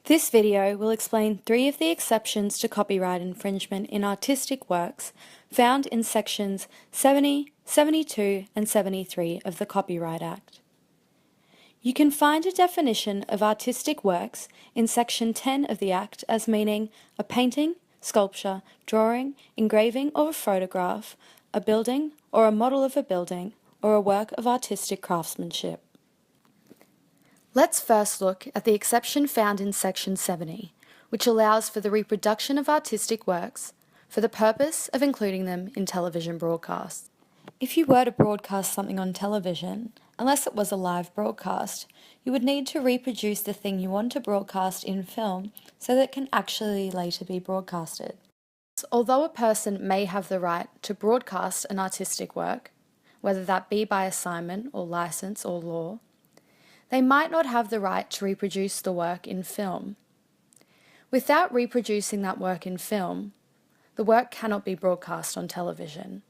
This video will explain 3 of the exceptions to copyright infringement in artistic works found in sections 70, 72 and 73 of the Copyright Act. You can find a definition of artistic works in section 10 of the Act as meaning a painting, sculpture, drawing, engraving or a photograph, a building or a model of a building, or a work of artistic craftsmanship. Let's first look at the exception found in section 70, which allows for the reproduction of artistic works for the purpose of including them in television broadcasts. If you were to broadcast something on television, unless it was a live broadcast, you would need to reproduce the thing you want to broadcast in film so that it can actually later be broadcasted. Although a person may have the right to broadcast an artistic work, whether that be by assignment or license or law, they might not have the right to reproduce the work in film. Without reproducing that work in film, the work cannot be broadcast on television.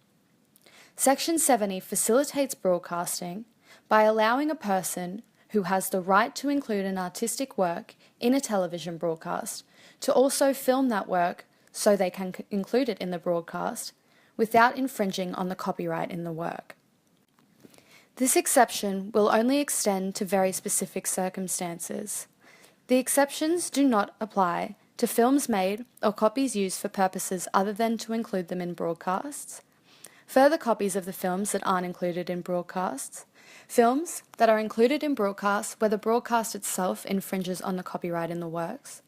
Section 70 facilitates broadcasting by allowing a person who has the right to include an artistic work in a television broadcast to also film that work so they can include it in the broadcast without infringing on the copyright in the work. This exception will only extend to very specific circumstances. The exceptions do not apply to films made or copies used for purposes other than to include them in broadcasts, further copies of the films that aren't included in broadcasts, films that are included in broadcasts where the broadcast itself infringes on the copyright in the works,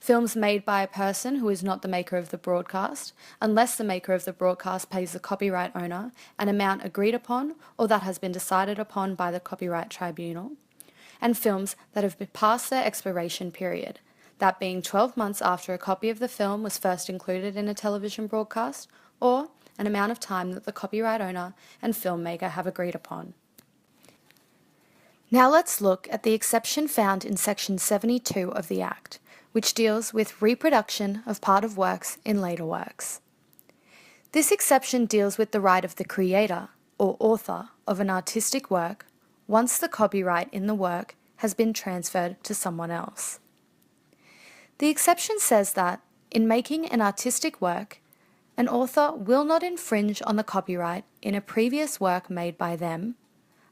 films made by a person who is not the maker of the broadcast, unless the maker of the broadcast pays the copyright owner an amount agreed upon or that has been decided upon by the Copyright Tribunal, and films that have passed their expiration period, that being 12 months after a copy of the film was first included in a television broadcast, or an amount of time that the copyright owner and filmmaker have agreed upon. Now let's look at the exception found in section 72 of the Act, which deals with reproduction of part of works in later works. This exception deals with the right of the creator or author of an artistic work once the copyright in the work has been transferred to someone else. The exception says that, in making an artistic work, an author will not infringe on the copyright in a previous work made by them,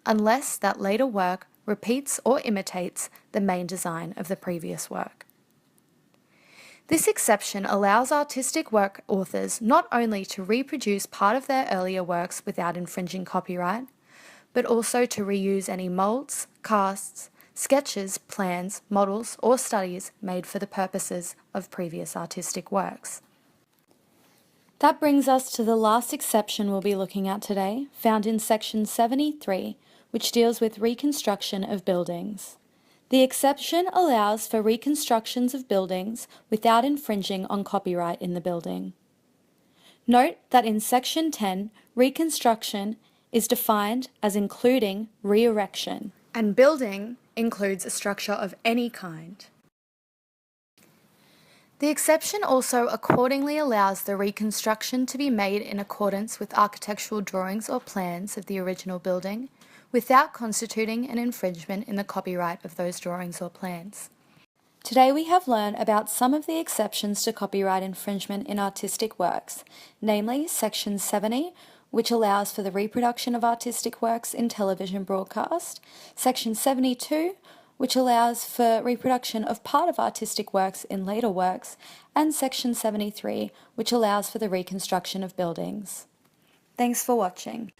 unless that later work repeats or imitates the main design of the previous work. This exception allows artistic work authors not only to reproduce part of their earlier works without infringing copyright, but also to reuse any molds, casts, sketches, plans, models, or studies made for the purposes of previous artistic works. That brings us to the last exception we'll be looking at today, found in section 73, which deals with reconstruction of buildings. The exception allows for reconstructions of buildings without infringing on copyright in the building. Note that in section 10, reconstruction is defined as including re-erection, and building includes a structure of any kind. The exception also accordingly allows the reconstruction to be made in accordance with architectural drawings or plans of the original building, without constituting an infringement in the copyright of those drawings or plans. Today we have learned about some of the exceptions to copyright infringement in artistic works, namely section 70, which allows for the reproduction of artistic works in television broadcast, section 72, which allows for reproduction of part of artistic works in later works, and section 73, which allows for the reconstruction of buildings. Thanks for watching.